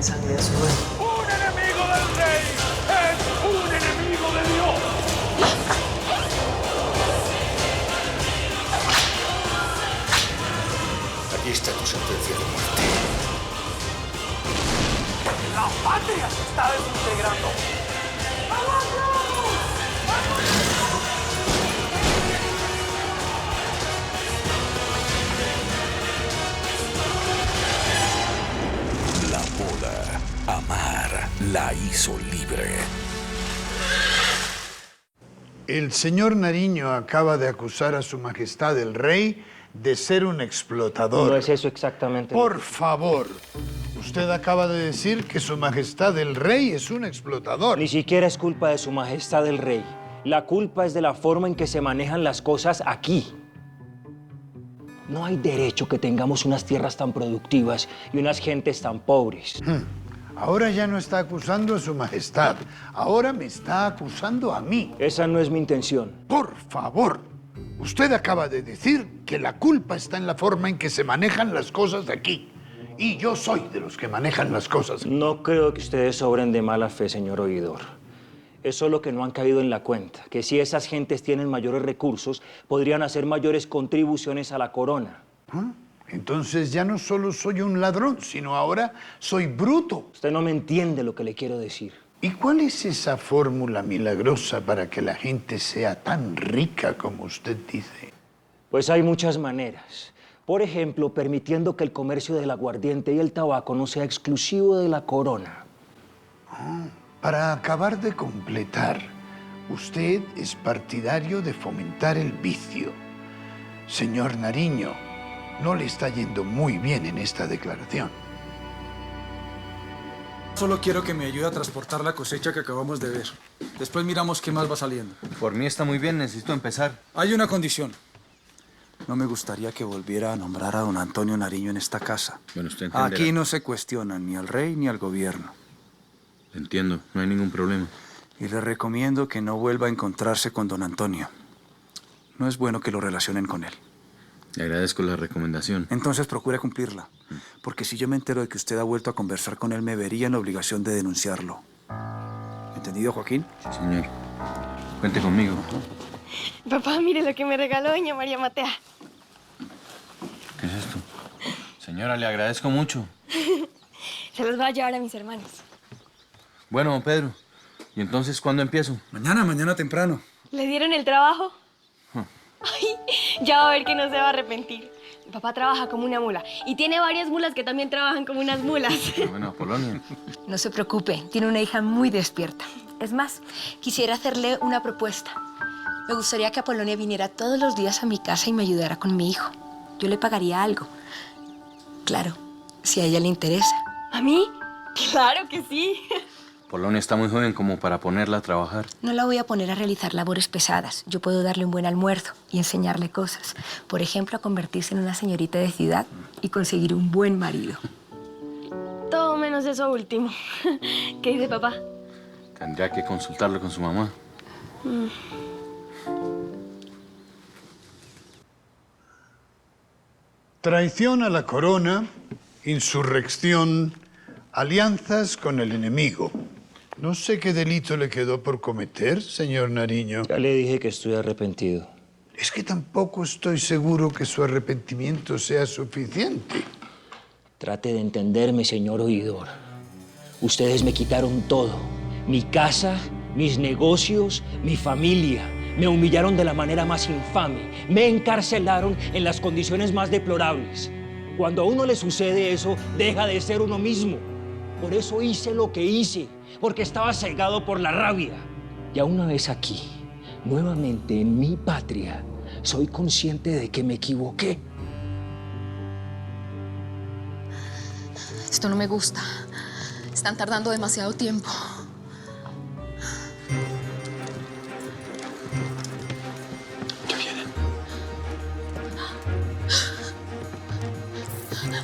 mensaje de su rey. ¡Un enemigo del rey es un enemigo de Dios! Aquí está tu sentencia de muerte. ¡La patria se está desintegrando! La moda, amar, la hizo libre. El señor Nariño acaba de acusar a su majestad el rey de ser un explotador. No es eso exactamente. Por favor, usted acaba de decir que su majestad el rey es un explotador. Ni siquiera es culpa de su majestad el rey. La culpa es de la forma en que se manejan las cosas aquí. No hay derecho que tengamos unas tierras tan productivas y unas gentes tan pobres. Ahora ya no está acusando a su majestad. Ahora me está acusando a mí. Esa no es mi intención. Por favor, usted acaba de decir que la culpa está en la forma en que se manejan las cosas aquí. Y yo soy de los que manejan las cosas. No creo que ustedes sobren de mala fe, señor oidor. Es solo que no han caído en la cuenta, que si esas gentes tienen mayores recursos, podrían hacer mayores contribuciones a la corona. ¿Ah? Entonces ya no solo soy un ladrón, sino ahora soy bruto. Usted no me entiende lo que le quiero decir. ¿Y cuál es esa fórmula milagrosa para que la gente sea tan rica como usted dice? Pues hay muchas maneras. Por ejemplo, permitiendo que el comercio del aguardiente y el tabaco no sea exclusivo de la corona. Para acabar de completar, usted es partidario de fomentar el vicio. Señor Nariño, no le está yendo muy bien en esta declaración. Solo quiero que me ayude a transportar la cosecha que acabamos de ver. Después miramos qué más va saliendo. Por mí está muy bien, necesito empezar. Hay una condición. No me gustaría que volviera a nombrar a don Antonio Nariño en esta casa. Bueno, usted entenderá. Aquí no se cuestionan ni al rey ni al gobierno. Entiendo, no hay ningún problema. Y le recomiendo que no vuelva a encontrarse con don Antonio. No es bueno que lo relacionen con él. Le agradezco la recomendación. Entonces procure cumplirla. Porque si yo me entero de que usted ha vuelto a conversar con él, me vería en la obligación de denunciarlo. ¿Entendido, Joaquín? Sí, señor. Cuente conmigo. Papá, mire lo que me regaló doña María Matea. ¿Qué es esto? Señora, le agradezco mucho. Se los voy a llevar a mis hermanos. Bueno, don Pedro, ¿y entonces cuándo empiezo? Mañana temprano. ¿Le dieron el trabajo? Ay, ya va a ver que no se va a arrepentir. Mi papá trabaja como una mula y tiene varias mulas que también trabajan como unas mulas. Bueno, Apolonia. No se preocupe, tiene una hija muy despierta. Es más, quisiera hacerle una propuesta. Me gustaría que Apolonia viniera todos los días a mi casa y me ayudara con mi hijo. Yo le pagaría algo. Claro, si a ella le interesa. ¿A mí? Claro que sí. Apolonia está muy joven como para ponerla a trabajar. No la voy a poner a realizar labores pesadas. Yo puedo darle un buen almuerzo y enseñarle cosas. Por ejemplo, a convertirse en una señorita de ciudad y conseguir un buen marido. Todo menos eso último. ¿Qué dice papá? Tendría que consultarlo con su mamá. Traición a la corona, insurrección, alianzas con el enemigo. No sé qué delito le quedó por cometer, señor Nariño. Ya le dije que estoy arrepentido. Es que tampoco estoy seguro que su arrepentimiento sea suficiente. Trate de entenderme, señor oidor. Ustedes me quitaron todo. Mi casa, mis negocios, mi familia. Me humillaron de la manera más infame. Me encarcelaron en las condiciones más deplorables. Cuando a uno le sucede eso, deja de ser uno mismo. Por eso hice lo que hice, porque estaba cegado por la rabia. Y a una vez aquí, nuevamente en mi patria, soy consciente de que me equivoqué. Esto no me gusta. Están tardando demasiado tiempo. Ya vienen.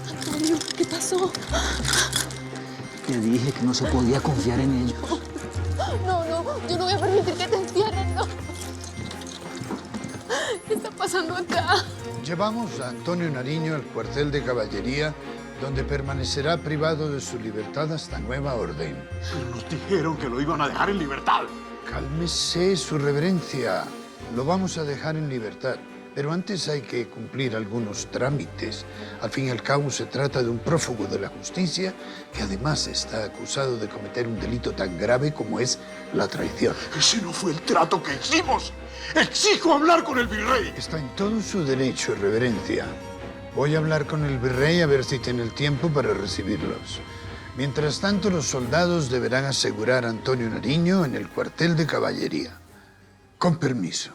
Antonio, ¿qué pasó? Te dije que no se podía confiar en ellos. No, yo no voy a permitir que te encierren, no. ¿Qué está pasando acá? Llevamos a Antonio Nariño al cuartel de caballería donde permanecerá privado de su libertad hasta nueva orden. Pero nos dijeron que lo iban a dejar en libertad. Cálmese, su reverencia. Lo vamos a dejar en libertad. Pero antes hay que cumplir algunos trámites. Al fin y al cabo se trata de un prófugo de la justicia que además está acusado de cometer un delito tan grave como es la traición. Ese no fue el trato que hicimos. Exijo hablar con el virrey. Está en todo su derecho, reverencia. Voy a hablar con el virrey a ver si tiene el tiempo para recibirlos. Mientras tanto, los soldados deberán asegurar a Antonio Nariño en el cuartel de caballería. Con permiso.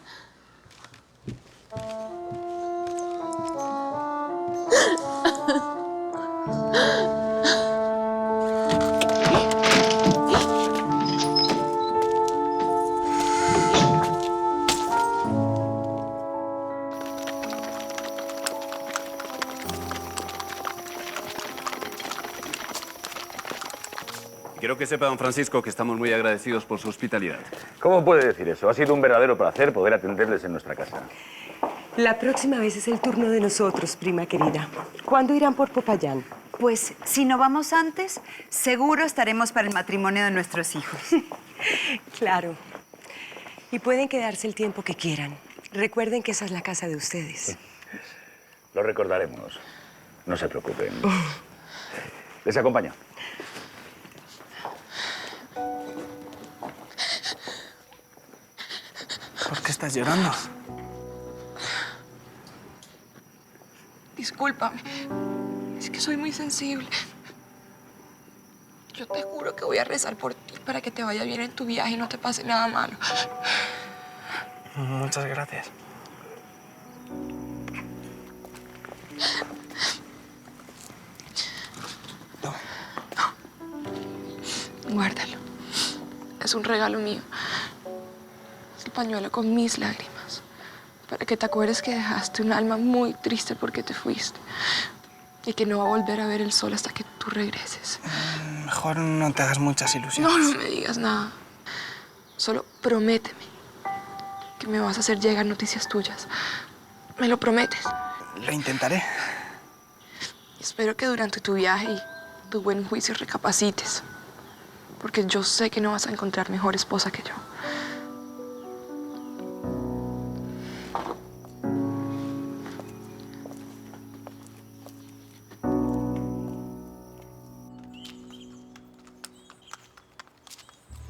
Quiero que sepa, don Francisco, que estamos muy agradecidos por su hospitalidad. ¿Cómo puede decir eso? Ha sido un verdadero placer poder atenderles en nuestra casa. La próxima vez es el turno de nosotros, prima querida. ¿Cuándo irán por Popayán? Pues, si no vamos antes, seguro estaremos para el matrimonio de nuestros hijos. Claro. Y pueden quedarse el tiempo que quieran. Recuerden que esa es la casa de ustedes. Lo recordaremos. No se preocupen. Les acompaño. ¿Por qué estás llorando? Discúlpame. Es que soy muy sensible. Yo te juro que voy a rezar por ti para que te vaya bien en tu viaje y no te pase nada malo. Muchas gracias. Guárdalo. Es un regalo mío. Es el pañuelo con mis lágrimas. Para que te acuerdes que dejaste un alma muy triste porque te fuiste. Y que no va a volver a ver el sol hasta que tú regreses. Mejor no te hagas muchas ilusiones. No, no me digas nada. Solo prométeme que me vas a hacer llegar noticias tuyas. ¿Me lo prometes? Lo intentaré. Espero que durante tu viaje y tu buen juicio recapacites. Porque yo sé que no vas a encontrar mejor esposa que yo.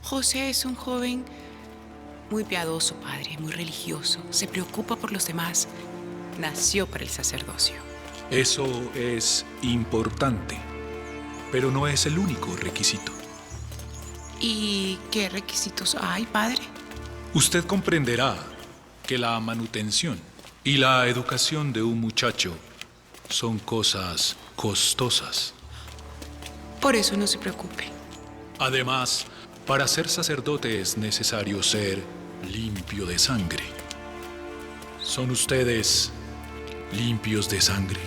José es un joven muy piadoso, padre, muy religioso. Se preocupa por los demás. Nació para el sacerdocio. Eso es importante, pero no es el único requisito. ¿Y qué requisitos hay, padre? Usted comprenderá que la manutención y la educación de un muchacho son cosas costosas. Por eso no se preocupe. Además, para ser sacerdote es necesario ser limpio de sangre. ¿Son ustedes limpios de sangre?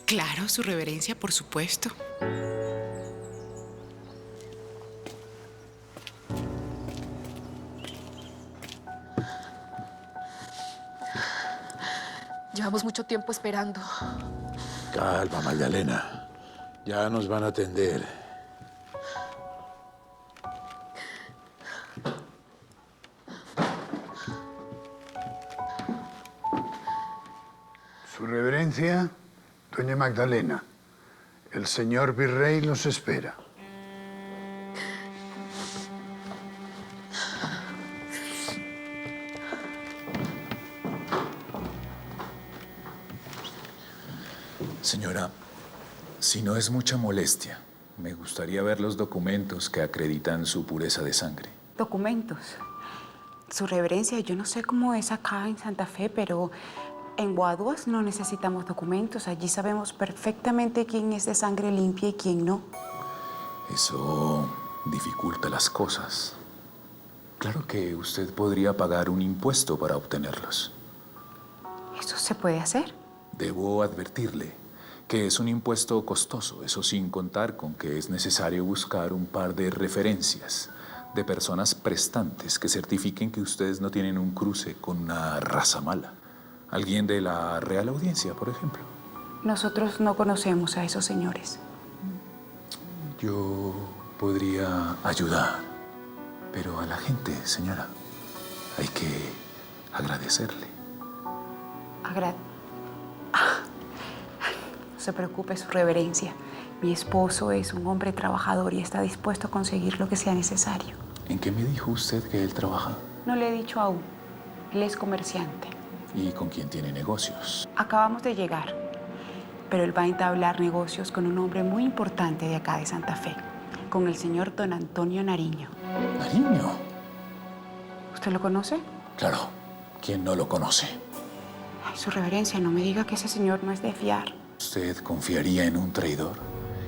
Claro, su reverencia, por supuesto. Llevamos mucho tiempo esperando. Calma, Magdalena. Ya nos van a atender. Su reverencia, doña Magdalena, el señor virrey los espera. Señora, si no es mucha molestia, me gustaría ver los documentos que acreditan su pureza de sangre. ¿Documentos? Su reverencia, yo no sé cómo es acá en Santa Fe, pero en Guaduas no necesitamos documentos. Allí sabemos perfectamente quién es de sangre limpia y quién no. Eso dificulta las cosas. Claro que usted podría pagar un impuesto para obtenerlos. ¿Eso se puede hacer? Debo advertirle que es un impuesto costoso, eso sin contar con que es necesario buscar un par de referencias de personas prestantes que certifiquen que ustedes no tienen un cruce con una raza mala. Alguien de la Real Audiencia, por ejemplo. Nosotros no conocemos a esos señores. Yo podría ayudar, pero a la gente, señora, hay que agradecerle. No se preocupe, su reverencia. Mi esposo es un hombre trabajador y está dispuesto a conseguir lo que sea necesario. ¿En qué me dijo usted que él trabaja? No le he dicho aún. Él es comerciante. ¿Y con quién tiene negocios? Acabamos de llegar, pero él va a entablar negocios con un hombre muy importante de acá de Santa Fe, con el señor don Antonio Nariño. ¿Nariño? ¿Usted lo conoce? Claro. ¿Quién no lo conoce? Ay, su reverencia, no me diga que ese señor no es de fiar. ¿Usted confiaría en un traidor?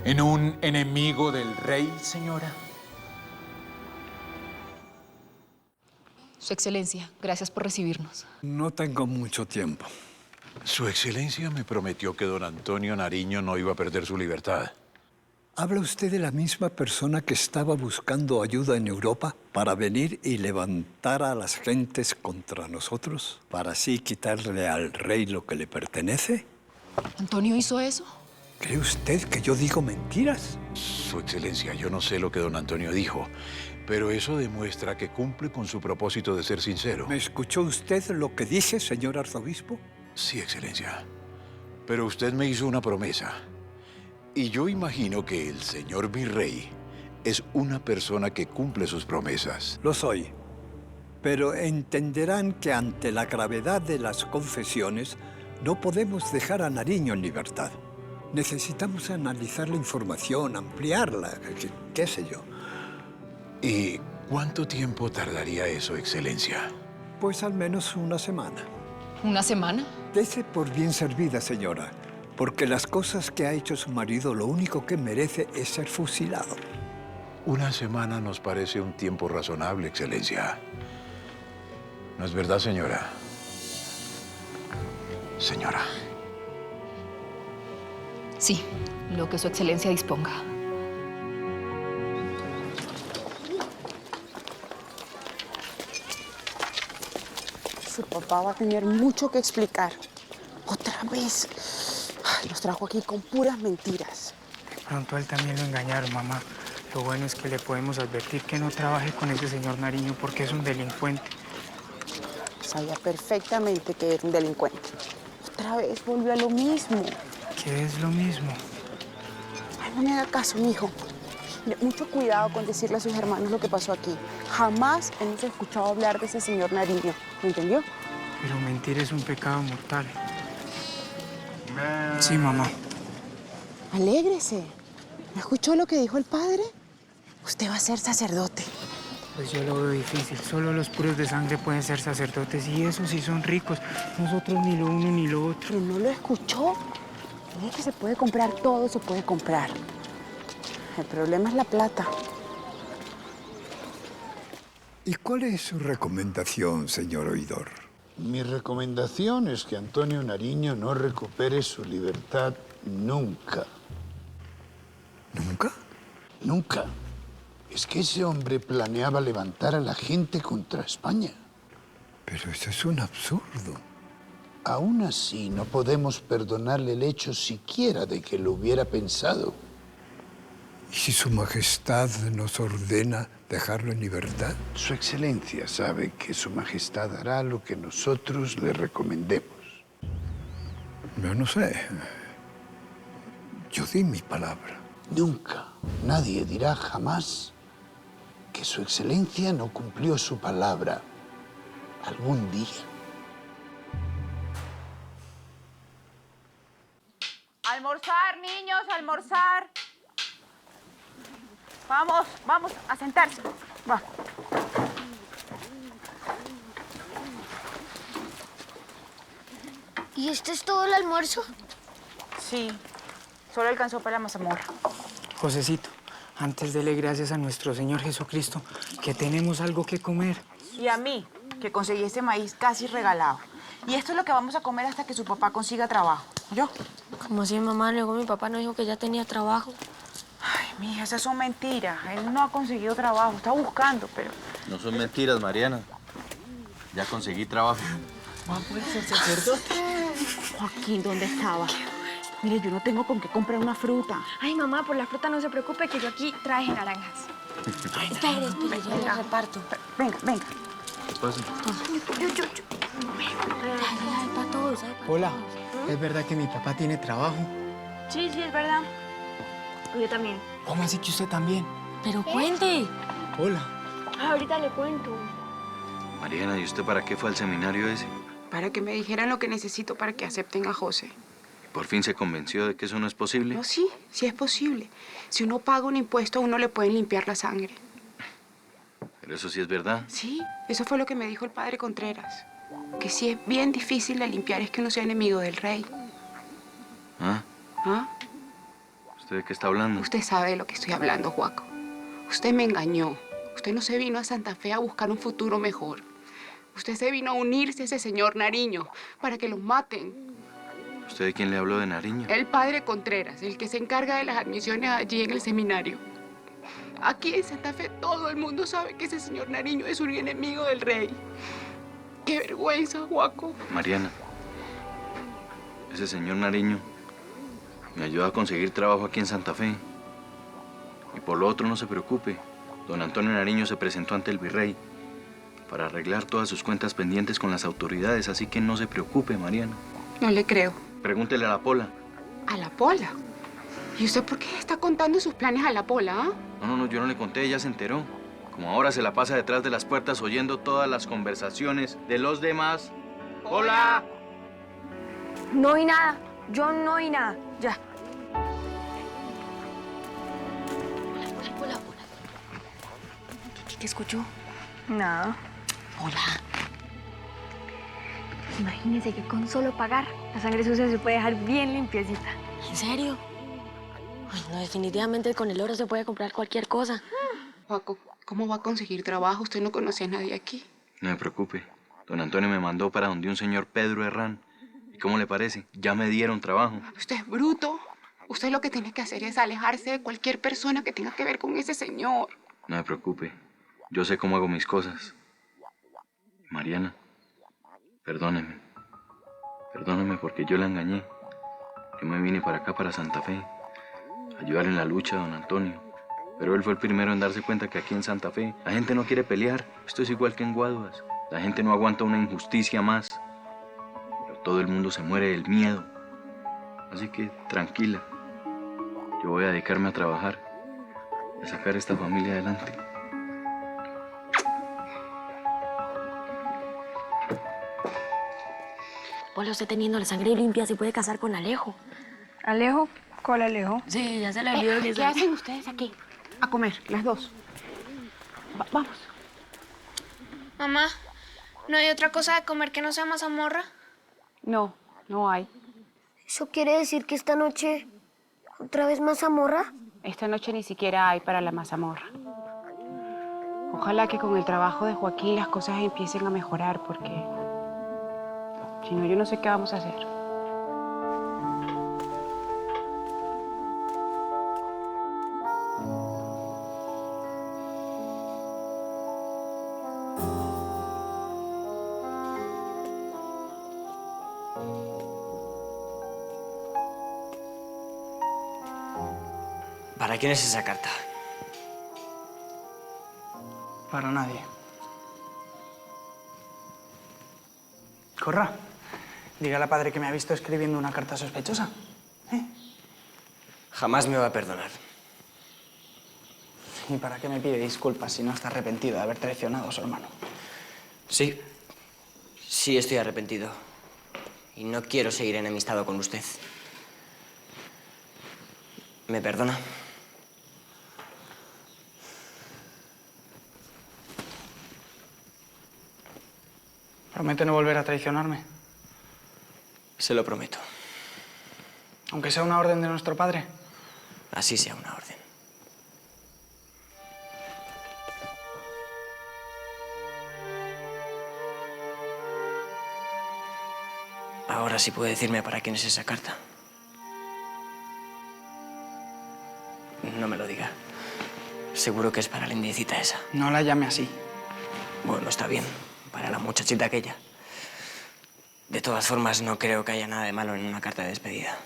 ¿En un enemigo del rey, señora? Su Excelencia, gracias por recibirnos. No tengo mucho tiempo. Su Excelencia me prometió que don Antonio Nariño no iba a perder su libertad. ¿Habla usted de la misma persona que estaba buscando ayuda en Europa para venir y levantar a las gentes contra nosotros? ¿Para así quitarle al rey lo que le pertenece? ¿Antonio hizo eso? ¿Cree usted que yo digo mentiras? Su Excelencia, yo no sé lo que don Antonio dijo, pero eso demuestra que cumple con su propósito de ser sincero. ¿Me escuchó usted lo que dije, señor arzobispo? Sí, Excelencia. Pero usted me hizo una promesa. Y yo imagino que el señor virrey es una persona que cumple sus promesas. Lo soy. Pero entenderán que ante la gravedad de las confesiones no podemos dejar a Nariño en libertad. Necesitamos analizar la información, ampliarla, qué sé yo. ¿Y cuánto tiempo tardaría eso, Excelencia? Pues al menos una semana. ¿Una semana? Dese por bien servida, señora, porque las cosas que ha hecho su marido lo único que merece es ser fusilado. Una semana nos parece un tiempo razonable, Excelencia. ¿No es verdad, señora? Señora. Sí, lo que Su Excelencia disponga. Su papá va a tener mucho que explicar. Otra vez. Ay, los trajo aquí con puras mentiras. De pronto a él también lo engañaron, mamá. Lo bueno es que le podemos advertir que no trabaje con ese señor Nariño porque es un delincuente. Sabía perfectamente que era un delincuente. Otra vez volvió a lo mismo. ¿Qué es lo mismo? Ay, no me haga caso, mijo. Mire, mucho cuidado con decirle a sus hermanos lo que pasó aquí. Jamás hemos escuchado hablar de ese señor Nariño. ¿Me entendió? Pero mentir es un pecado mortal. Sí, mamá. Alégrese. ¿No escuchó lo que dijo el padre? Usted va a ser sacerdote. Pues yo lo veo difícil. Solo los puros de sangre pueden ser sacerdotes y esos sí son ricos. Nosotros ni lo uno ni lo otro. ¿Pero no lo escuchó? Dije que se puede comprar todo, se puede comprar. El problema es la plata. ¿Y cuál es su recomendación, señor oidor? Mi recomendación es que Antonio Nariño no recupere su libertad nunca. ¿Nunca? Nunca. Es que ese hombre planeaba levantar a la gente contra España. Pero eso es un absurdo. Aún así, no podemos perdonarle el hecho siquiera de que lo hubiera pensado. ¿Y si su majestad nos ordena dejarlo en libertad? Su excelencia sabe que su majestad hará lo que nosotros le recomendemos. Yo no sé. Yo di mi palabra. Nunca, nadie dirá jamás que su excelencia no cumplió su palabra algún día. Almorzar, niños, almorzar. Vamos, vamos, a sentarse. Va. ¿Y este es todo el almuerzo? Sí, solo alcanzó para la mazamorra. Josecito, antes dele gracias a nuestro Señor Jesucristo que tenemos algo que comer. Y a mí, que conseguí este maíz casi regalado. Y esto es lo que vamos a comer hasta que su papá consiga trabajo. ¿Yo? ¿Cómo así, mamá? Luego mi papá nos dijo que ya tenía trabajo. Ay, mija, esas son mentiras. Él no ha conseguido trabajo, está buscando, pero... No son mentiras, Mariana. Ya conseguí trabajo. ¿Va a poder ser sacerdote? Joaquín, ¿dónde estaba? Mire, yo no tengo con qué comprar una fruta. Ay, mamá, por la fruta no se preocupe, que yo aquí traje naranjas. Espere, yo le reparto. Venga. ¿Qué pasa? Hola, ¿es verdad que mi papá tiene trabajo? Sí, es verdad. Yo también. ¿Cómo así que usted también? Pero cuente. Hola. Ahorita le cuento. Mariana, ¿y usted para qué fue al seminario ese? Para que me dijeran lo que necesito para que acepten a José. ¿Por fin se convenció de que eso no es posible? No, sí es posible. Si uno paga un impuesto, a uno le pueden limpiar la sangre. Pero eso sí es verdad. Sí, eso fue lo que me dijo el padre Contreras. Que sí es bien difícil de limpiar es que uno sea enemigo del rey. ¿Ah? ¿Ah? ¿Usted de qué está hablando? Usted sabe de lo que estoy hablando, Joaco. Usted me engañó. Usted no se vino a Santa Fe a buscar un futuro mejor. Usted se vino a unirse a ese señor Nariño para que lo maten. ¿Usted de quién le habló de Nariño? El padre Contreras, el que se encarga de las admisiones allí en el seminario. Aquí en Santa Fe todo el mundo sabe que ese señor Nariño es un enemigo del rey. ¡Qué vergüenza, Joaco! Mariana, ese señor Nariño me ayudó a conseguir trabajo aquí en Santa Fe. Y por lo otro, no se preocupe. Don Antonio Nariño se presentó ante el virrey para arreglar todas sus cuentas pendientes con las autoridades, así que no se preocupe, Mariana. No le creo. Pregúntele a la Pola. ¿A la Pola? ¿Y usted por qué está contando sus planes a la Pola, ah? No, yo no le conté, ella se enteró. Como ahora se la pasa detrás de las puertas oyendo todas las conversaciones de los demás. ¡Hola! No oí nada. Yo no oí nada. Ya. ¿Qué escuchó? Nada. Hola. Imagínese que con solo pagar, la sangre sucia se puede dejar bien limpiecita. ¿En serio? Ay, no, definitivamente con el oro se puede comprar cualquier cosa. Joaco, ¿cómo va a conseguir trabajo? Usted no conoce a nadie aquí. No me preocupe. Don Antonio me mandó para donde un señor Pedro Herrán. ¿Y cómo le parece? Ya me dieron trabajo. Usted es bruto. Usted lo que tiene que hacer es alejarse de cualquier persona que tenga que ver con ese señor. No me preocupe. Yo sé cómo hago mis cosas. Mariana, perdóneme. Perdóneme porque yo la engañé. Yo me vine para acá, para Santa Fe, a ayudar en la lucha a don Antonio. Pero él fue el primero en darse cuenta que aquí en Santa Fe la gente no quiere pelear. Esto es igual que en Guaduas. La gente no aguanta una injusticia más. Pero todo el mundo se muere del miedo. Así que tranquila. Yo voy a dedicarme a trabajar y a sacar esta familia adelante. Hola, usted teniendo la sangre limpia se puede casar con Alejo. ¿Alejo? ¿Cuál Alejo? Sí, ya se le olvidó que ¿Qué hacen ustedes aquí? A comer, las dos. Vamos. Mamá, ¿no hay otra cosa de comer que no sea mazamorra? No, no hay. ¿Eso quiere decir que esta noche otra vez mazamorra? Esta noche ni siquiera hay para la mazamorra. Ojalá que con el trabajo de Joaquín las cosas empiecen a mejorar, porque si no, yo no sé qué vamos a hacer. ¿Para quién es esa carta? Para nadie. Corra, dígale al padre que me ha visto escribiendo una carta sospechosa. Jamás me va a perdonar. ¿Y para qué me pide disculpas si no está arrepentido de haber traicionado a su hermano? Sí, sí estoy arrepentido. Y no quiero seguir enemistado con usted. ¿Me perdona? ¿Promete no volver a traicionarme? Se lo prometo. Aunque sea una orden de nuestro padre. Así sea una orden. Ahora sí puede decirme para quién es esa carta. No me lo diga. Seguro que es para la indiecita esa. No la llame así. Bueno, está bien. Para la muchachita aquella. De todas formas, no creo que haya nada de malo en una carta de despedida.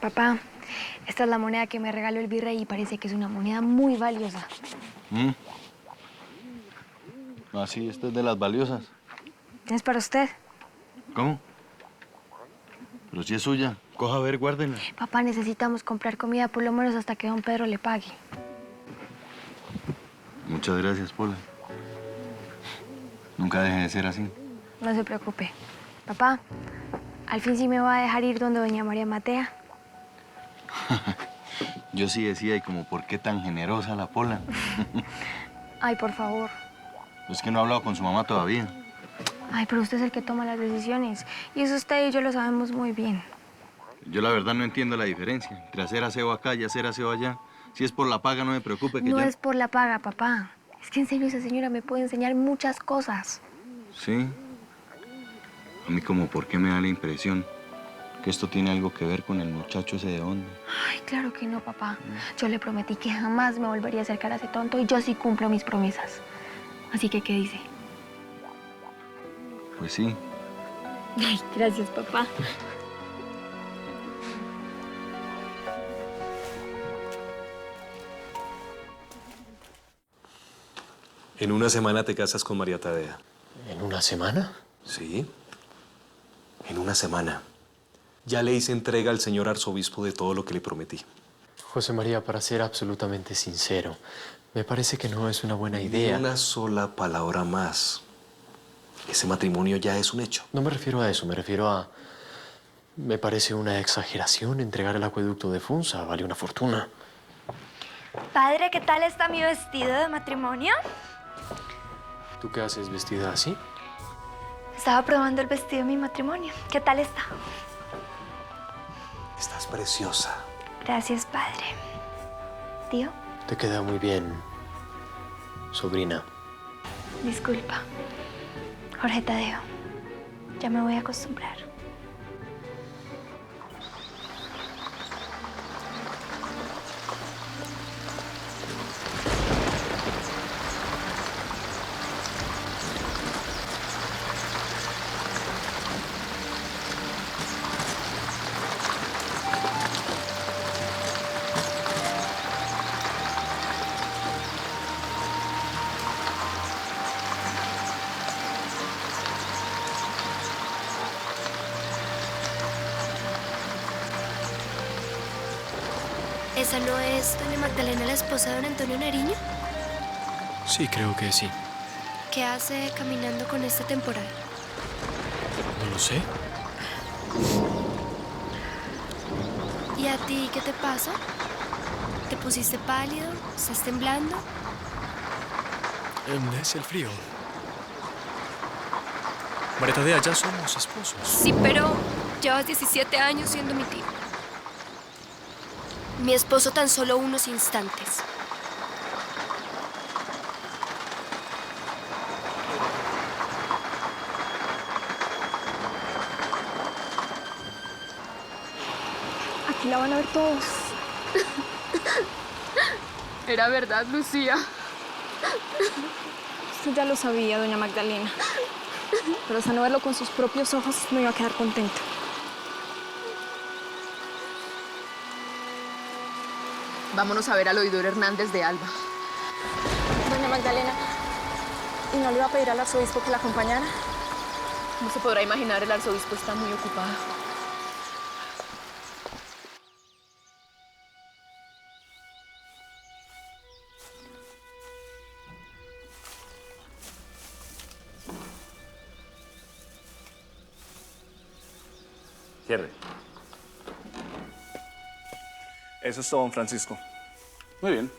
Papá, esta es la moneda que me regaló el virrey y parece que es una moneda muy valiosa. Ah, sí, esta es de las valiosas. Es para usted. ¿Cómo? Pero si es suya. Coja a ver, guárdenla. Papá, necesitamos comprar comida por lo menos hasta que don Pedro le pague. Muchas gracias, Pola. Nunca deje de ser así. No se preocupe. Papá, al fin sí me va a dejar ir donde doña María Matea. Yo sí decía, y como, ¿por qué tan generosa la Pola? Ay, por favor. Es que no ha hablado con su mamá todavía. Ay, pero usted es el que toma las decisiones. Y eso usted y yo lo sabemos muy bien. Yo la verdad no entiendo la diferencia entre hacer aseo acá y hacer aseo allá. Si es por la paga, no me preocupe que No ya... es por la paga, papá. Es que en serio esa señora me puede enseñar muchas cosas. ¿Sí? A mí como, ¿por qué me da la impresión que esto tiene algo que ver con el muchacho ese de onda? Ay, claro que no, papá. Yo le prometí que jamás me volvería a acercar a ese tonto y yo sí cumplo mis promesas. Así que, ¿qué dice? Pues sí. Ay, gracias, papá. En una semana te casas con María Tadea. ¿En una semana? Sí. En una semana. Ya le hice entrega al señor arzobispo de todo lo que le prometí. José María, para ser absolutamente sincero, me parece que no es una buena idea. Ni una sola palabra más. Ese matrimonio ya es un hecho. No me refiero a eso, me refiero a... Me parece una exageración entregar el acueducto de Funza. Vale una fortuna. Padre, ¿qué tal está mi vestido de matrimonio? ¿Tú qué haces vestida así? Estaba probando el vestido de mi matrimonio. ¿Qué tal está? Estás preciosa. Gracias, padre. ¿Tío? Te queda muy bien, sobrina. Disculpa. Jorge Tadeo. Ya me voy a acostumbrar. ¿Esa no es doña Magdalena, la esposa de don Antonio Nariño? Sí, creo que sí. ¿Qué hace caminando con este temporal? No lo sé. ¿Y a ti qué te pasa? ¿Te pusiste pálido? ¿Estás temblando? Es el frío. María Tadea, ya somos esposos. Sí, pero llevas 17 años siendo mi tío. Mi esposo tan solo unos instantes. Aquí la van a ver todos. Era verdad, Lucía. Usted ya lo sabía, doña Magdalena. Pero hasta no verlo con sus propios ojos no iba a quedar contenta. Vámonos a ver al oidor Hernández de Alba. Doña Magdalena, ¿y no le iba a pedir al arzobispo que la acompañara? Como se podrá imaginar, el arzobispo está muy ocupado. Cierre. Eso es todo, don Francisco. Muy bien.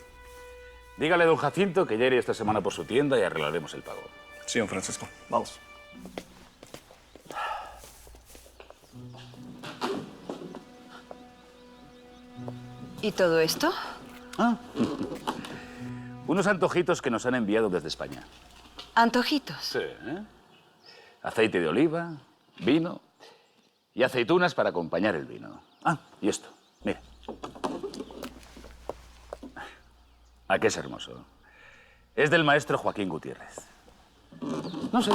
Dígale a don Jacinto que ya iré esta semana por su tienda y arreglaremos el pago. Sí, don Francisco. Vamos. ¿Y todo esto? Unos antojitos que nos han enviado desde España. ¿Antojitos? Sí, ¿eh? Aceite de oliva, vino y aceitunas para acompañar el vino. Ah, y esto, mira. ¿A qué es hermoso? Es del maestro Joaquín Gutiérrez. No sé,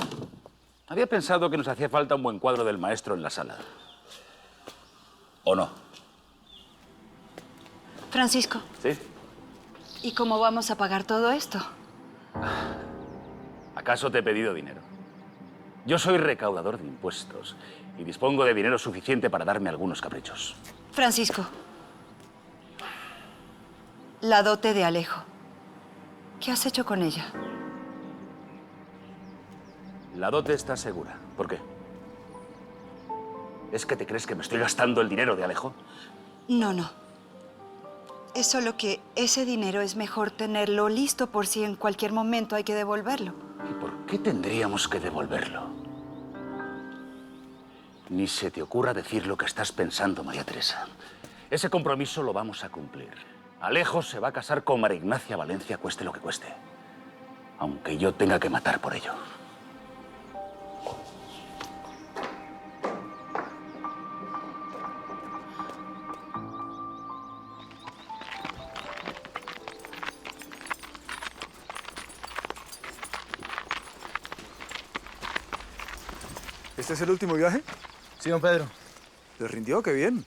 había pensado que nos hacía falta un buen cuadro del maestro en la sala. ¿O no? Francisco. ¿Sí? ¿Y cómo vamos a pagar todo esto? ¿Acaso te he pedido dinero? Yo soy recaudador de impuestos y dispongo de dinero suficiente para darme algunos caprichos. Francisco. La dote de Alejo. ¿Qué has hecho con ella? La dote está segura. ¿Por qué? ¿Es que te crees que me estoy gastando el dinero de Alejo? No, no. Es solo que ese dinero es mejor tenerlo listo por si en cualquier momento hay que devolverlo. ¿Y por qué tendríamos que devolverlo? Ni se te ocurra decir lo que estás pensando, María Teresa. Ese compromiso lo vamos a cumplir. Alejo se va a casar con María Ignacia Valencia, cueste lo que cueste. Aunque yo tenga que matar por ello. ¿Este es el último viaje? Sí, don Pedro. ¿Le rindió? ¡Qué bien!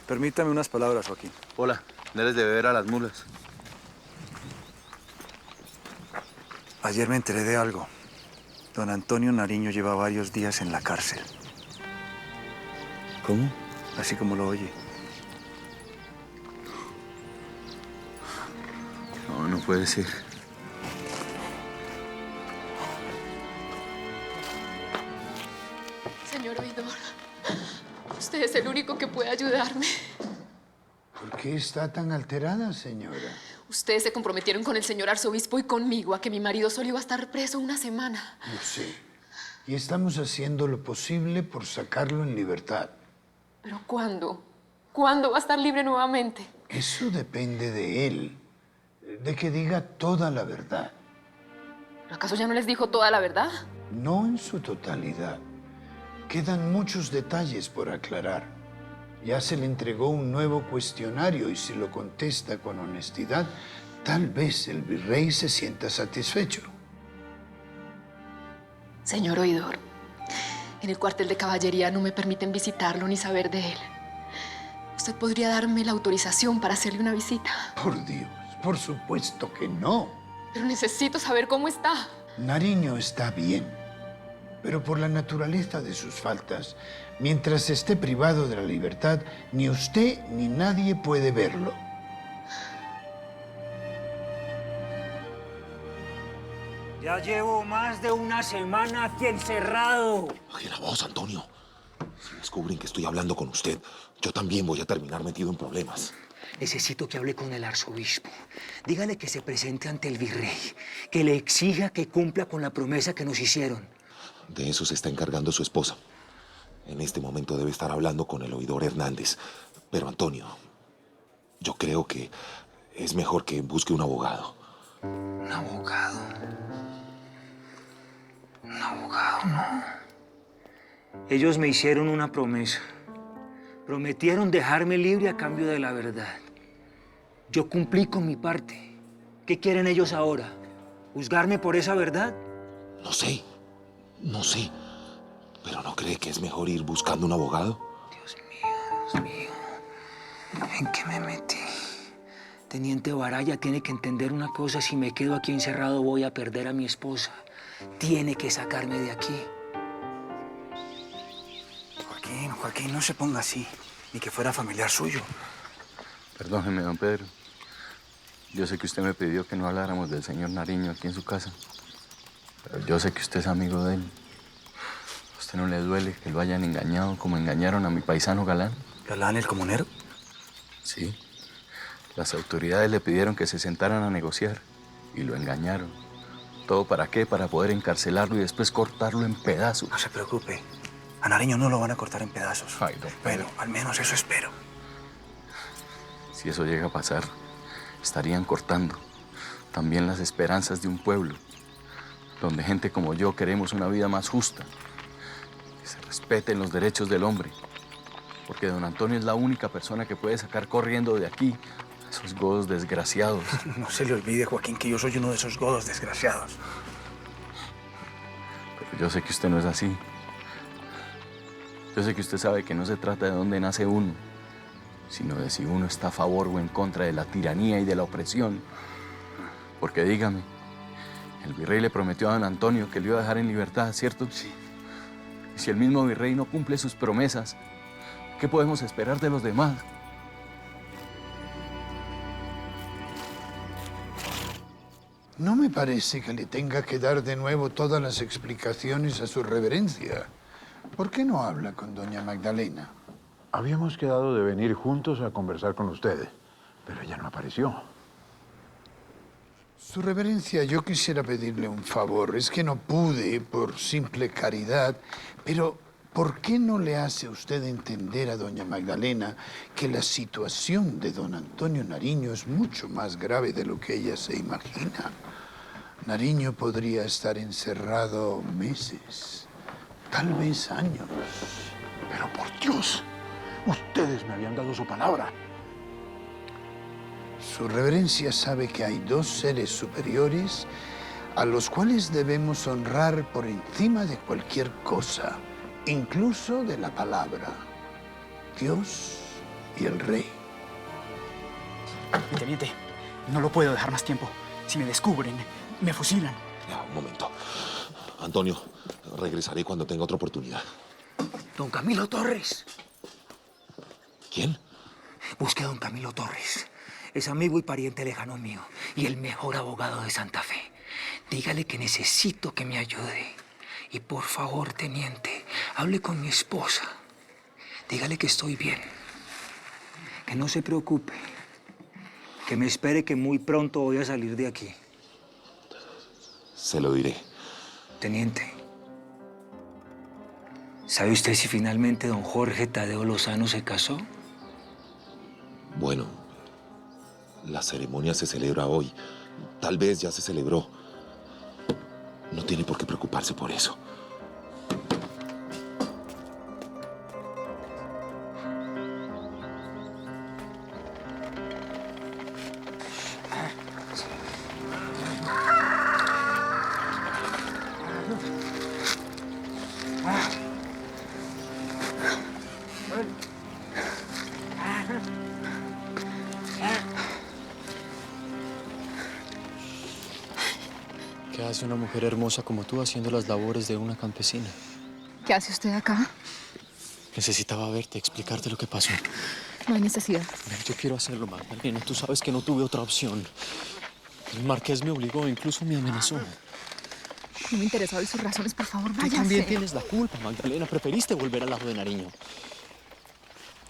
Permítame unas palabras, Joaquín. Hola, déles de beber a las mulas. Ayer me enteré de algo. Don Antonio Nariño lleva varios días en la cárcel. ¿Cómo? Así como lo oye. No, no puede ser. Señor oidor, usted es el único que puede ayudarme. ¿Por qué está tan alterada, señora? Ustedes se comprometieron con el señor arzobispo y conmigo a que mi marido solo iba a estar preso una semana. Lo sé. Y estamos haciendo lo posible por sacarlo en libertad. ¿Pero cuándo? ¿Cuándo va a estar libre nuevamente? Eso depende de él, de que diga toda la verdad. ¿Pero acaso ya no les dijo toda la verdad? No en su totalidad. Quedan muchos detalles por aclarar. Ya se le entregó un nuevo cuestionario y si lo contesta con honestidad, tal vez el virrey se sienta satisfecho. Señor oidor, en el cuartel de caballería no me permiten visitarlo ni saber de él. ¿Usted podría darme la autorización para hacerle una visita? Por Dios, por supuesto que no. Pero necesito saber cómo está. Nariño está bien, pero por la naturaleza de sus faltas, mientras esté privado de la libertad, ni usted ni nadie puede verlo. Ya llevo más de una semana aquí encerrado. Baje la voz, Antonio. Si descubren que estoy hablando con usted, yo también voy a terminar metido en problemas. Necesito que hable con el arzobispo. Dígale que se presente ante el virrey, que le exija que cumpla con la promesa que nos hicieron. De eso se está encargando su esposa. En este momento debe estar hablando con el oidor Hernández. Pero, Antonio, yo creo que es mejor que busque un abogado. ¿Un abogado? Un abogado, no. Ellos me hicieron una promesa. Prometieron dejarme libre a cambio de la verdad. Yo cumplí con mi parte. ¿Qué quieren ellos ahora? ¿Juzgarme por esa verdad? No sé. No sé. ¿Pero no cree que es mejor ir buscando un abogado? Dios mío. ¿En qué me metí? Teniente Baraya tiene que entender una cosa. Si me quedo aquí encerrado voy a perder a mi esposa. Tiene que sacarme de aquí. Joaquín, no se ponga así. Ni que fuera familiar suyo. Perdóneme, don Pedro. Yo sé que usted me pidió que no habláramos del señor Nariño aquí en su casa. Pero yo sé que usted es amigo de él. ¿A usted no le duele que lo hayan engañado como engañaron a mi paisano Galán? ¿Galán, el comunero? Sí. Las autoridades le pidieron que se sentaran a negociar y lo engañaron. ¿Todo para qué? Para poder encarcelarlo y después cortarlo en pedazos. No se preocupe. A Nariño no lo van a cortar en pedazos. Ay, don Pedro. Bueno, al menos eso espero. Si eso llega a pasar, estarían cortando también las esperanzas de un pueblo donde gente como yo queremos una vida más justa, que se respeten los derechos del hombre, porque don Antonio es la única persona que puede sacar corriendo de aquí a esos godos desgraciados. No se le olvide, Joaquín, que yo soy uno de esos godos desgraciados. Pero yo sé que usted no es así. Yo sé que usted sabe que no se trata de dónde nace uno, sino de si uno está a favor o en contra de la tiranía y de la opresión. Porque dígame, el virrey le prometió a don Antonio que lo iba a dejar en libertad, ¿cierto? Sí. Y si el mismo virrey no cumple sus promesas, ¿qué podemos esperar de los demás? No me parece que le tenga que dar de nuevo todas las explicaciones a su reverencia. ¿Por qué no habla con doña Magdalena? Habíamos quedado de venir juntos a conversar con ustedes, pero ella no apareció. Su reverencia, yo quisiera pedirle un favor. Es que no pude por simple caridad, pero ¿por qué no le hace usted entender a doña Magdalena que la situación de don Antonio Nariño es mucho más grave de lo que ella se imagina? Nariño podría estar encerrado meses, tal vez años. Pero por Dios, ustedes me habían dado su palabra. Su reverencia sabe que hay dos seres superiores a los cuales debemos honrar por encima de cualquier cosa, incluso de la palabra: Dios y el rey. Mi teniente, no lo puedo dejar más tiempo. Si me descubren, me fusilan. Ya, un momento. Antonio, regresaré cuando tenga otra oportunidad. Don Camilo Torres. ¿Quién? Busque a don Camilo Torres. Es amigo y pariente lejano mío y el mejor abogado de Santa Fe. Dígale que necesito que me ayude. Y por favor, teniente, hable con mi esposa. Dígale que estoy bien. Que no se preocupe. Que me espere que muy pronto voy a salir de aquí. Se lo diré. Teniente, ¿sabe usted si finalmente don Jorge Tadeo Lozano se casó? Bueno, la ceremonia se celebra hoy. Tal vez ya se celebró. No tiene por qué preocuparse por eso. ¿Qué hace una mujer hermosa como tú haciendo las labores de una campesina? ¿Qué hace usted acá? Necesitaba verte, explicarte lo que pasó. No hay necesidad. Ven, yo quiero hacerlo, Magdalena. Tú sabes que no tuve otra opción. El marqués me obligó, incluso me amenazó. No me interesa oír sus razones, por favor, váyase. Tú también tienes la culpa, Magdalena. Preferiste volver al lado de Nariño.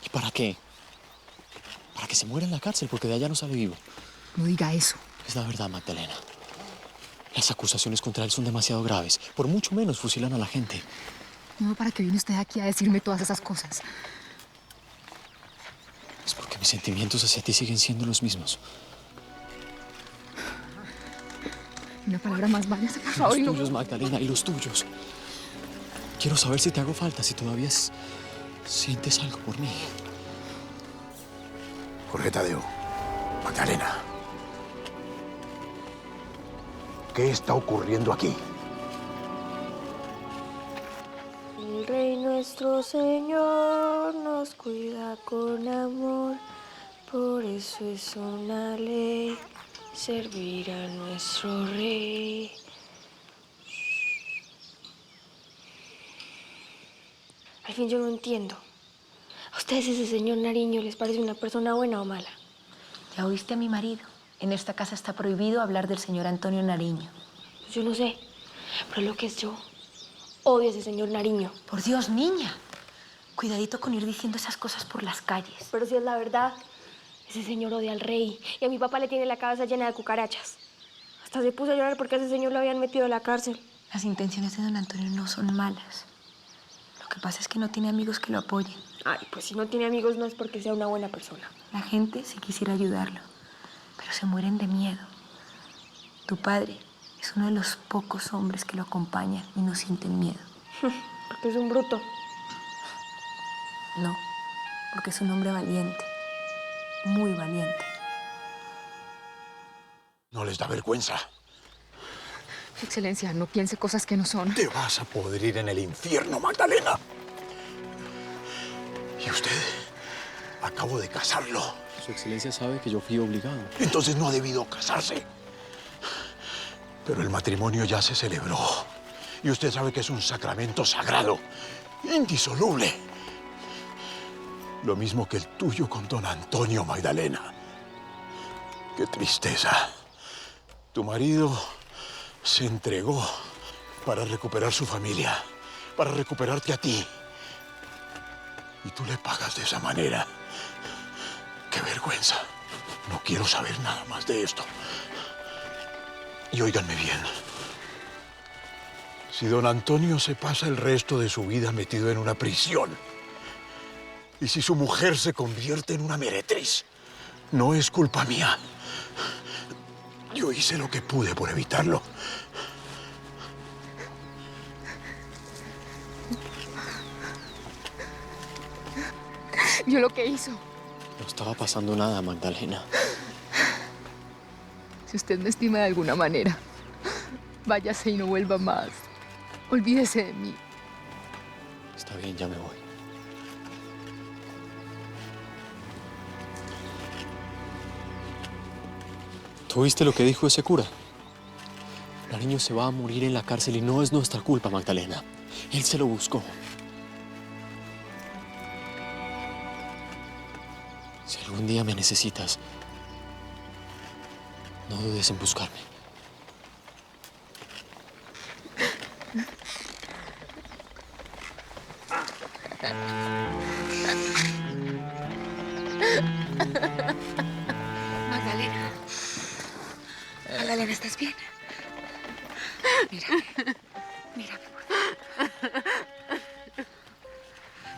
¿Y para qué? Para que se muera en la cárcel, porque de allá no sale vivo. No diga eso. Es la verdad, Magdalena. Las acusaciones contra él son demasiado graves. Por mucho menos fusilan a la gente. No, ¿para qué viene usted aquí a decirme todas esas cosas? Es porque mis sentimientos hacia ti siguen siendo los mismos. Una palabra más, váyase, por favor. Los tuyos, Magdalena, y los tuyos. Quiero saber si te hago falta, si todavía sientes algo por mí. Jorge Tadeo, Magdalena, ¿qué está ocurriendo aquí? El Rey nuestro Señor nos cuida con amor, por eso es una ley servir a nuestro Rey. Al fin yo no entiendo. ¿A ustedes ese señor Nariño les parece una persona buena o mala? Ya oíste a mi marido. En esta casa está prohibido hablar del señor Antonio Nariño. Pues yo no sé, pero lo que es yo, odio a ese señor Nariño. Por Dios, niña. Cuidadito con ir diciendo esas cosas por las calles. Pero si es la verdad, ese señor odia al rey y a mi papá le tiene la cabeza llena de cucarachas. Hasta se puso a llorar porque a ese señor lo habían metido a la cárcel. Las intenciones de don Antonio no son malas. Lo que pasa es que no tiene amigos que lo apoyen. Ay, pues si no tiene amigos no es porque sea una buena persona. La gente sí quisiera ayudarlo, pero se mueren de miedo. Tu padre es uno de los pocos hombres que lo acompañan y no sienten miedo. Porque es un bruto. No, porque es un hombre valiente, muy valiente. ¿No les da vergüenza? Excelencia, no piense cosas que no son. Te vas a podrir en el infierno, Magdalena. ¿Y usted? Acabo de casarlo. Su excelencia sabe que yo fui obligado. Entonces no ha debido casarse. Pero el matrimonio ya se celebró. Y usted sabe que es un sacramento sagrado, indisoluble. Lo mismo que el tuyo con don Antonio, Magdalena. Qué tristeza. Tu marido se entregó para recuperar su familia, para recuperarte a ti. Y tú le pagas de esa manera. ¡Qué vergüenza! No quiero saber nada más de esto. Y óiganme bien. Si don Antonio se pasa el resto de su vida metido en una prisión, y si su mujer se convierte en una meretriz, no es culpa mía. Yo hice lo que pude por evitarlo. ¿Vio lo que hizo? No estaba pasando nada, Magdalena. Si usted me estima de alguna manera, váyase y no vuelva más. Olvídese de mí. Está bien, ya me voy. ¿Tú viste lo que dijo ese cura? Nariño se va a morir en la cárcel y no es nuestra culpa, Magdalena. Él se lo buscó. Si algún día me necesitas, no dudes en buscarme. Magdalena. Magdalena, ¿estás bien? Mírame. Mírame, por favor.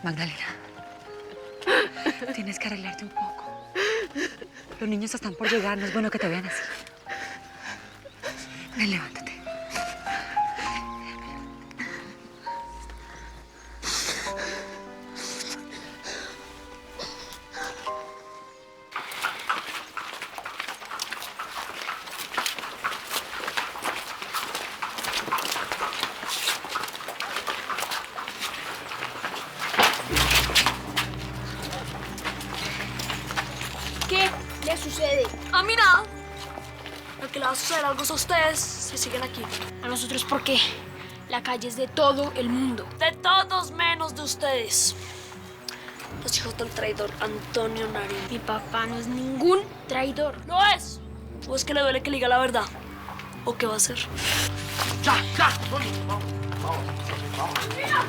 Magdalena. Tienes que arreglarte un poco. Los niños están por llegar, no es bueno que te vean así. Ven, levántate. ¿Qué le sucede? A mí nada. Lo que le va a suceder algo es a ustedes si siguen aquí. ¿A nosotros por qué? La calle es de todo el mundo. De todos menos de ustedes. Los hijos del traidor Antonio Nariño. Mi papá no es ningún traidor. ¿Lo es? ¿O es que le duele que le diga la verdad? ¿O qué va a hacer? ¡Ya, ya! ¡Vamos, vamos! ¡Mira!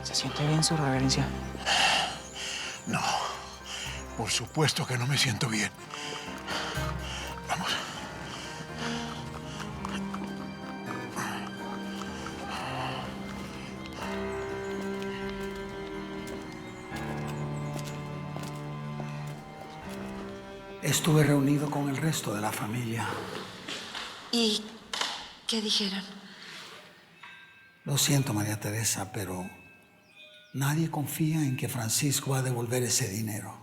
¿Se siente bien, su reverencia? No, por supuesto que no me siento bien. Vamos. Estuve reunido con el resto de la familia. ¿Y qué dijeron? Lo siento, María Teresa, pero nadie confía en que Francisco va a devolver ese dinero.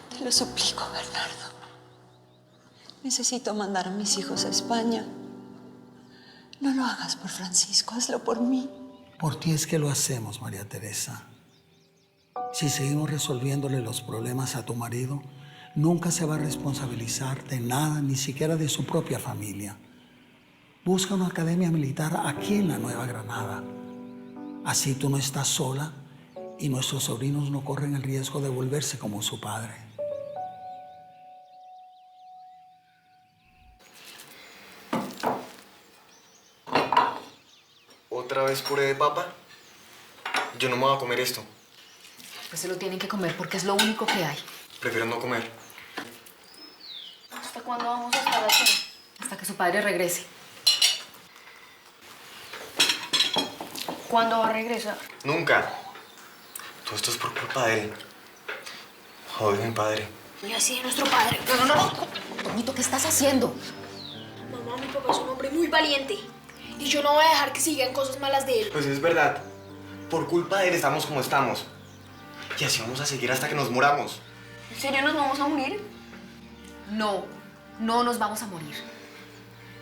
Te lo suplico, Bernardo. Necesito mandar a mis hijos a España. No lo hagas por Francisco, hazlo por mí. Por ti es que lo hacemos, María Teresa. Si seguimos resolviéndole los problemas a tu marido, nunca se va a responsabilizar de nada, ni siquiera de su propia familia. Busca una academia militar aquí en la Nueva Granada. Así tú no estás sola y nuestros sobrinos no corren el riesgo de volverse como su padre. ¿Otra vez puré de papa? Yo no me voy a comer esto. Pues se lo tienen que comer porque es lo único que hay. Prefiero no comer. ¿Hasta cuándo vamos a estar así? Hasta que su padre regrese. ¿Cuándo va a regresar? Nunca. Todo esto es por culpa de él. Odio a mi padre. Y así de nuestro padre. No. Toñito, ¿qué estás haciendo? Mamá, mi papá es un hombre muy valiente. Y yo no voy a dejar que sigan cosas malas de él. Pues es verdad. Por culpa de él estamos como estamos. Y así vamos a seguir hasta que nos muramos. ¿En serio nos vamos a morir? No, no nos vamos a morir.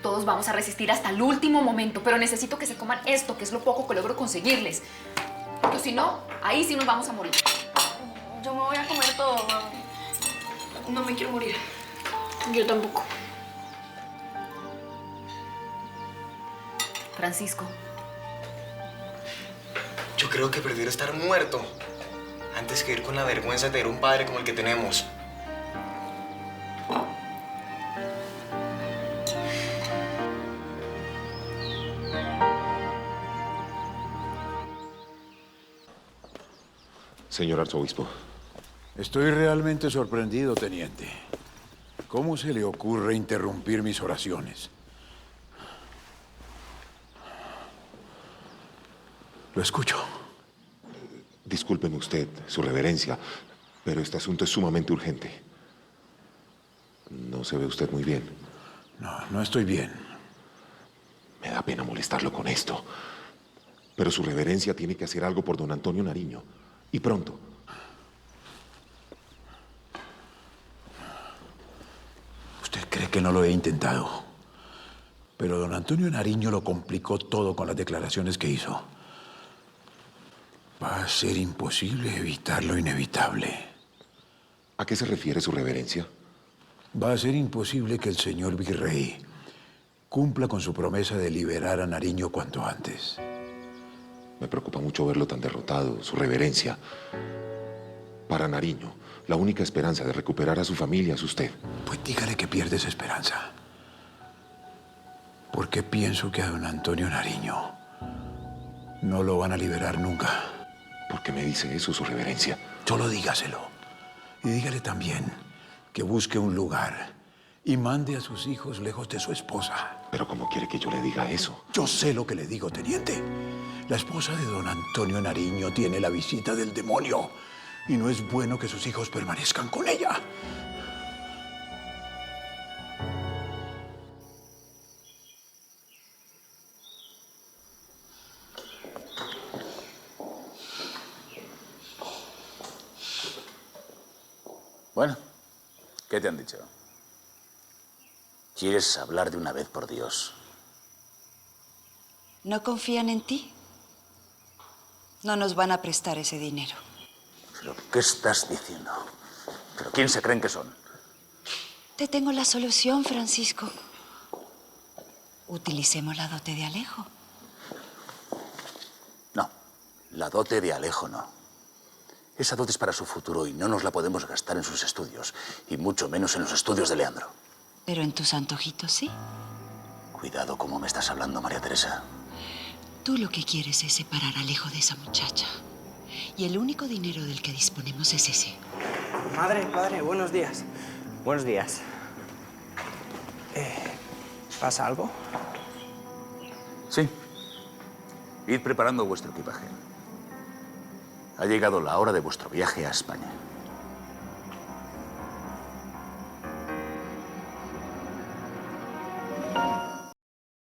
Todos vamos a resistir hasta el último momento, pero necesito que se coman esto, que es lo poco que logro conseguirles. Porque si no, ahí sí nos vamos a morir. Yo me voy a comer todo, mamá. No me quiero morir. Yo tampoco. Francisco. Yo creo que prefiero estar muerto antes que ir con la vergüenza de tener un padre como el que tenemos. Señor arzobispo. Estoy realmente sorprendido, teniente. ¿Cómo se le ocurre interrumpir mis oraciones? Lo escucho. Discúlpeme usted, su reverencia, pero este asunto es sumamente urgente. No se ve usted muy bien. No, no estoy bien. Me da pena molestarlo con esto, pero su reverencia tiene que hacer algo por don Antonio Nariño. Y pronto. Usted cree que no lo he intentado, pero don Antonio Nariño lo complicó todo con las declaraciones que hizo. Va a ser imposible evitar lo inevitable. ¿A qué se refiere su reverencia? Va a ser imposible que el señor virrey cumpla con su promesa de liberar a Nariño cuanto antes. Me preocupa mucho verlo tan derrotado, su reverencia. Para Nariño, la única esperanza de recuperar a su familia es usted. Pues dígale que pierde esa esperanza. Porque pienso que a don Antonio Nariño no lo van a liberar nunca. ¿Por qué me dice eso, su reverencia? Solo dígaselo. Y dígale también que busque un lugar y mande a sus hijos lejos de su esposa. ¿Pero cómo quiere que yo le diga eso? Yo sé lo que le digo, teniente. La esposa de don Antonio Nariño tiene la visita del demonio y no es bueno que sus hijos permanezcan con ella. Bueno, ¿qué te han dicho? ¿Quieres hablar de una vez, por Dios? ¿No confían en ti? No nos van a prestar ese dinero. ¿Pero qué estás diciendo? ¿Pero quién se creen que son? Te tengo la solución, Francisco. Utilicemos la dote de Alejo. No, la dote de Alejo no. Esa dote es para su futuro y no nos la podemos gastar en sus estudios, y mucho menos en los estudios de Leandro. Pero en tus antojitos sí. Cuidado cómo me estás hablando, María Teresa. Tú lo que quieres es separar a Alejo de esa muchacha. Y el único dinero del que disponemos es ese. Madre, padre, buenos días. Buenos días. ¿Pasa algo? Sí. Id preparando vuestro equipaje. Ha llegado la hora de vuestro viaje a España.